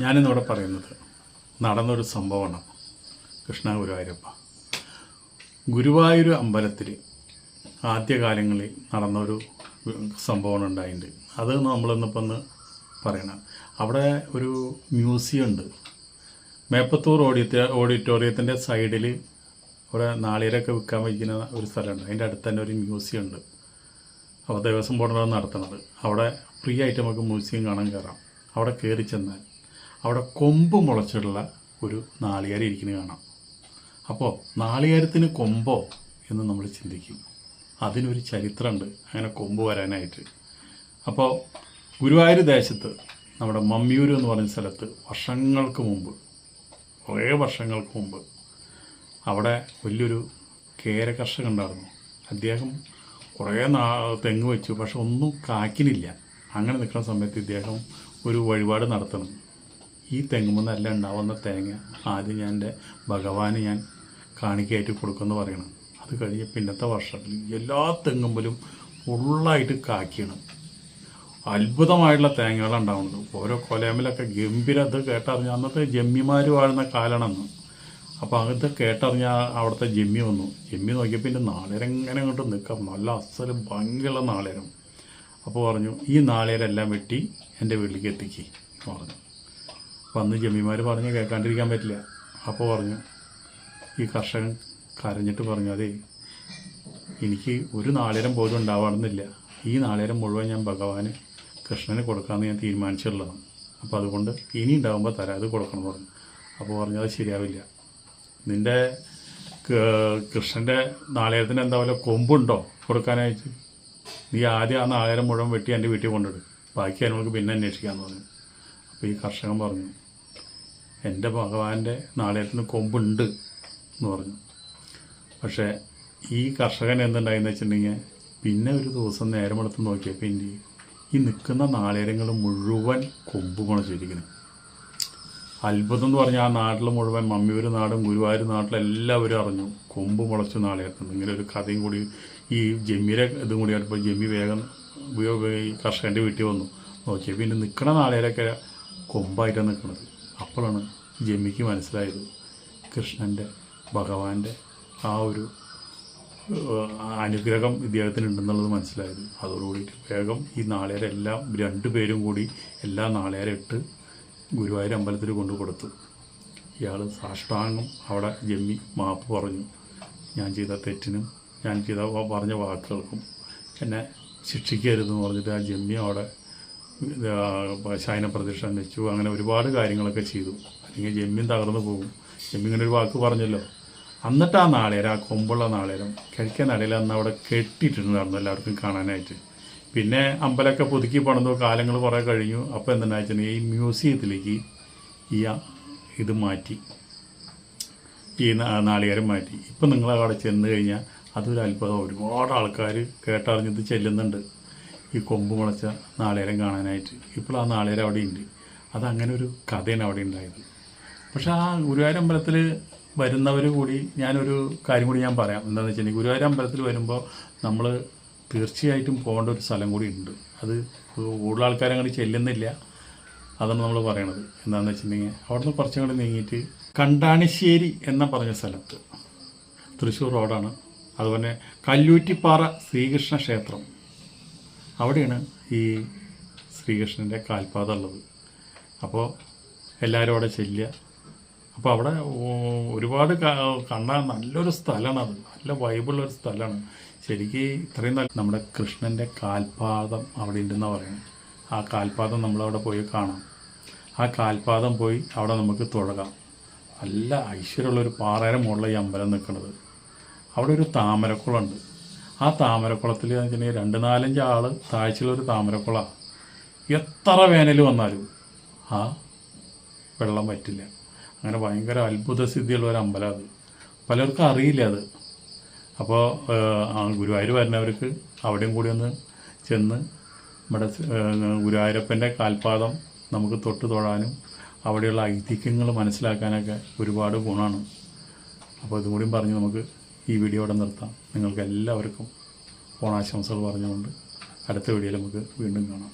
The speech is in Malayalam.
ഞാനിന്നിവിടെ പറയുന്നത് നടന്നൊരു സംഭവമാണ്. കൃഷ്ണ ഗുരുവായൂരപ്പ ഗുരുവായൂർ അമ്പലത്തിൽ ആദ്യകാലങ്ങളിൽ നടന്നൊരു സംഭവം ഉണ്ടായിട്ടുണ്ട്. അത് നമ്മളിന്നിപ്പോൾ ഒന്ന് പറയണം. അവിടെ ഒരു മ്യൂസിയം ഉണ്ട്. മേപ്പത്തൂർ ഓഡിറ്റോറിയത്തിൻ്റെ സൈഡിൽ അവിടെ നാളികേരമൊക്കെ വിൽക്കാൻ വയ്ക്കുന്ന ഒരു സ്ഥലമുണ്ട്. അതിൻ്റെ അടുത്ത് തന്നെ ഒരു മ്യൂസിയം ഉണ്ട്. അപ്പോൾ ദേവസ്വം ബോർഡാണ് നടത്തുന്നത്. അവിടെ ഫ്രീ ആയിട്ട് നമുക്ക് മ്യൂസിയം കാണാൻ കയറാം. അവിടെ കയറി ചെന്നാൽ അവിടെ കൊമ്പ് മുളച്ചിട്ടുള്ള ഒരു നാളികേരം ഇരിക്കുന്നത് കാണാം. അപ്പോൾ നാളികേരത്തിന് കൊമ്പോ എന്ന് നമ്മൾ ചിന്തിക്കും. അതിനൊരു ചരിത്രമുണ്ട് അങ്ങനെ കൊമ്പ് വരാനായിട്ട്. അപ്പോൾ ഗുരുവായൂർ ദേശത്ത് നമ്മുടെ മമ്മിയൂർ എന്ന് പറയുന്ന സ്ഥലത്ത് വർഷങ്ങൾക്ക് മുമ്പ്, കുറേ വർഷങ്ങൾക്ക് മുമ്പ് അവിടെ വലിയൊരു കേര കർഷകൻ ഉണ്ടായിരുന്നു. അദ്ദേഹം കുറേ തെങ്ങ് വെച്ചു, പക്ഷെ ഒന്നും കായ്ക്കുന്നില്ല. അങ്ങനെ നിൽക്കുന്ന സമയത്ത് ഇദ്ദേഹം ഒരു വഴിപാട് നടത്തണം. ഈ തെങ്ങുമെന്നല്ല ഉണ്ടാവുന്ന തേങ്ങ ആദ്യം ഞാൻ എൻ്റെ ഭഗവാന് ഞാൻ കാണിക്കയായിട്ട് കൊടുക്കുമെന്ന് പറയണം. അത് കഴിഞ്ഞ് പിന്നത്തെ വർഷത്തിൽ എല്ലാ തെങ്ങുമ്പോഴും ഫുള്ളായിട്ട് കായ്ക്കണം. അത്ഭുതമായിട്ടുള്ള തേങ്ങകളാണ് ഉണ്ടാവുന്നത്. ഓരോ കൊലയമ്മലൊക്കെ ഗംഭീര. അത് കേട്ടറിഞ്ഞ അന്നത്തെ ജമ്മിമാർ വാഴുന്ന കാലമാണെന്ന്. അപ്പോൾ അങ്ങനത്തെ കേട്ടറിഞ്ഞ അവിടുത്തെ ജമ്മി വന്നു. ജമ്മി നോക്കിയപ്പോൾ പിന്നെ നാളേരം ഇങ്ങനെ അങ്ങോട്ട് നിൽക്കാം. നല്ല അസല് ഭംഗിയുള്ള നാളേരം. അപ്പോൾ പറഞ്ഞു, ഈ നാളേരെല്ലാം വെട്ടി എൻ്റെ വീട്ടിലേക്ക് എത്തിക്കുക എന്ന് പറഞ്ഞു. അപ്പോൾ അന്ന് ജമ്മിമാർ പറഞ്ഞു കേൾക്കാണ്ടിരിക്കാൻ പറ്റില്ല. അപ്പോൾ പറഞ്ഞു, ഈ കർഷകൻ കരഞ്ഞിട്ട് പറഞ്ഞു, അതേ എനിക്ക് ഒരു നാളേരം പോലും ഉണ്ടാവാണെന്നില്ല. ഈ നാളേരം മുഴുവൻ ഞാൻ ഭഗവാന് കൃഷ്ണന് കൊടുക്കാമെന്ന് ഞാൻ തീരുമാനിച്ചിട്ടുള്ളതാണ്. അപ്പോൾ അതുകൊണ്ട് ഇനി ഉണ്ടാകുമ്പോൾ തരാം, അത് കൊടുക്കണം എന്ന് പറഞ്ഞു. അപ്പോൾ പറഞ്ഞു, അത് ശരിയാവില്ല. നിൻ്റെ കൃഷ്ണൻ്റെ നാളേരത്തിന് എന്താ പോലെ കൊമ്പുണ്ടോ കൊടുക്കാനായിട്ട്? നീ ആദ്യം ആ നാളേരം മുഴുവൻ വെട്ടി എൻ്റെ വീട്ടിൽ കൊണ്ടിടും, ബാക്കി നമുക്ക് പിന്നെ അന്വേഷിക്കാമെന്ന് പറഞ്ഞു. അപ്പോൾ ഈ കർഷകൻ പറഞ്ഞു, എൻ്റെ ഭഗവാന്റെ നാളേരത്തിന് കൊമ്പുണ്ട് എന്ന് പറഞ്ഞു. പക്ഷേ ഈ കർഷകൻ എന്തുണ്ടായെന്ന് വെച്ചിട്ടുണ്ടെങ്കിൽ പിന്നെ ഒരു ദിവസം നേരമെടുത്ത് നോക്കിയപ്പോൾ എൻ്റെ ഈ നിൽക്കുന്ന നാളേരങ്ങൾ മുഴുവൻ കൊമ്പ് മുളച്ചിരിക്കുന്നു. അത്ഭുതം എന്ന് പറഞ്ഞാൽ ആ നാട്ടിൽ മുഴുവൻ മമ്മിയൂർ നാടും ഗുരുവായൂർ നാട്ടിലെല്ലാവരും അറിഞ്ഞു കൊമ്പ് മുളച്ചു നാളേരത്തുന്നു. ഇങ്ങനെ ഒരു കഥയും കൂടി ഈ ജമ്മിയുടെ ഇതും കൂടി ആയപ്പോൾ ജമ്മി വേഗം ഈ കർഷകൻ്റെ വീട്ടിൽ വന്നു. നോക്കിയപ്പോൾ പിന്നെ നിൽക്കണ നാളേരൊക്കെ കൊമ്പായിട്ടാണ് നിൽക്കുന്നത്. അപ്പോഴാണ് ജമ്മിക്ക് മനസ്സിലായത് കൃഷ്ണൻ്റെ ഭഗവാന്റെ ആ ഒരു അനുഗ്രഹം ഇദ്ദേഹത്തിനുണ്ടെന്നുള്ളത് മനസ്സിലായത്. അതോടുകൂടിയിട്ട് വേഗം ഈ നാളേരെല്ലാം രണ്ടുപേരും കൂടി എല്ലാ നാളേരം ഇട്ട് ഗുരുവായൂർ അമ്പലത്തിൽ കൊണ്ടു കൊടുത്തു. ഇയാൾ സാഷ്ടാംഗം അവിടെ ജമ്മി മാപ്പ് പറഞ്ഞു. ഞാൻ ചെയ്ത തെറ്റിനും ഞാൻ ചെയ്ത പറഞ്ഞ വാക്കുകൾക്കും എന്നെ ശിക്ഷിക്കരുതെന്ന് പറഞ്ഞിട്ട് ആ ജമ്മി അവിടെ ശയന പ്രതിഷ്ഠ വെച്ചു. അങ്ങനെ ഒരുപാട് കാര്യങ്ങളൊക്കെ ചെയ്തു. അല്ലെങ്കിൽ ജമ്മിയും തകർന്നു പോകും. ജമ്മി ഇങ്ങനെ ഒരു വാക്ക് പറഞ്ഞല്ലോ. എന്നിട്ട് ആ നാളേരം, ആ കൊമ്പുള്ള നാളേരം കഴിക്കാൻ ഇടയിൽ അന്ന് അവിടെ കെട്ടിയിട്ടുണ്ടായിരുന്നു എല്ലാവർക്കും കാണാനായിട്ട്. പിന്നെ അമ്പലമൊക്കെ പുതുക്കി പണിതു. കാലങ്ങൾ കുറേ കഴിഞ്ഞു. അപ്പോൾ എന്താണെന്ന് വെച്ചിട്ടുണ്ടെങ്കിൽ ഈ മ്യൂസിയത്തിലേക്ക് ഈ ഇത് മാറ്റി, ഈ നാളികേരം മാറ്റി. ഇപ്പം നിങ്ങൾ അവിടെ ചെന്ന് കഴിഞ്ഞാൽ അതൊരു അത്ഭുതം. ഒരുപാട് ആൾക്കാർ കേട്ടറിഞ്ഞത് ചെല്ലുന്നുണ്ട് ഈ കൊമ്പ് മുളച്ച നാളികേരം കാണാനായിട്ട്. ഇപ്പോൾ ആ നാളികേരം അവിടെ ഉണ്ട്. അതങ്ങനെ ഒരു കഥയാണ് അവിടെ ഉണ്ടായത്. പക്ഷെ ആ ഗുരുവായൂർ അമ്പലത്തിൽ വരുന്നവർ കൂടി ഞാനൊരു കാര്യം കൂടി ഞാൻ പറയാം. എന്താണെന്ന് വെച്ചിട്ടുണ്ടെങ്കിൽ ഗുരുവായൂർ അമ്പലത്തിൽ വരുമ്പോൾ നമ്മൾ തീർച്ചയായിട്ടും പോകേണ്ട ഒരു സ്ഥലം കൂടി ഉണ്ട്. അത് കൂടുതൽ ആൾക്കാരങ്ങോട്ട് ചെല്ലുന്നില്ല. അതാണ് നമ്മൾ പറയണത്. എന്താണെന്ന് വെച്ചിട്ടുണ്ടെങ്കിൽ അവിടുന്ന് കുറച്ചും കൂടി നീങ്ങിയിട്ട് കണ്ടാണിശ്ശേരി എന്ന പറഞ്ഞ സ്ഥലത്ത്, തൃശ്ശൂർ റോഡാണ്, അതുപോലെ കല്ലൂറ്റിപ്പാറ ശ്രീകൃഷ്ണ ക്ഷേത്രം, അവിടെയാണ് ഈ ശ്രീകൃഷ്ണൻ്റെ കാൽപാദം ഉള്ളത്. അപ്പോൾ എല്ലാവരും അവിടെ ചെല്ലുക. അപ്പോൾ അവിടെ ഒരുപാട് കണ്ടാൽ നല്ലൊരു സ്ഥലമാണ്. അത് നല്ല വൈബുള്ളൊരു സ്ഥലമാണ്. ശരിക്കും ഇത്രയും നല്ല നമ്മുടെ കൃഷ്ണൻ്റെ കാൽപാദം അവിടെ ഉണ്ടെന്നാണ് പറയുന്നത്. ആ കാൽപാദം നമ്മളവിടെ പോയി കാണാം. ആ കാൽപാദം പോയി അവിടെ നമുക്ക് തൊഴകാം. നല്ല ഐശ്വര്യമുള്ളൊരു പാറയുടെ മുകളിൽ ഈ അമ്പലം നിൽക്കുന്നത്. അവിടെ ഒരു താമരക്കുളമുണ്ട്. ആ താമരക്കുളത്തിൽ എന്ന് വെച്ചിട്ടുണ്ടെങ്കിൽ 2-4 ആൾ താഴ്ചയുള്ളൊരു താമരക്കുളമാണ്. എത്ര വേനൽ വന്നാലും ആ വെള്ളം പറ്റില്ല. അങ്ങനെ ഭയങ്കര അത്ഭുത സിദ്ധിയുള്ള ഒരു അമ്പലം അത്. പലർക്കും അറിയില്ല അത്. അപ്പോൾ ഗുരുവായൂർ വരുന്നവർക്ക് അവിടെയും കൂടി ഒന്ന് ചെന്ന് നമ്മുടെ ഗുരുവായൂരപ്പൻ്റെ കാൽപാദം നമുക്ക് തൊട്ട് തൊഴാനും അവിടെയുള്ള ഐതിഹ്യങ്ങൾ മനസ്സിലാക്കാനൊക്കെ ഒരുപാട് ഗുണമാണ്. അപ്പോൾ ഇതും കൂടിയും പറഞ്ഞ് നമുക്ക് ഈ വീഡിയോ ഇവിടെ നിർത്താം. നിങ്ങൾക്ക് എല്ലാവർക്കും ഓണാശംസകൾ പറഞ്ഞുകൊണ്ട് അടുത്ത വീഡിയോയിൽ നമുക്ക് വീണ്ടും കാണാം.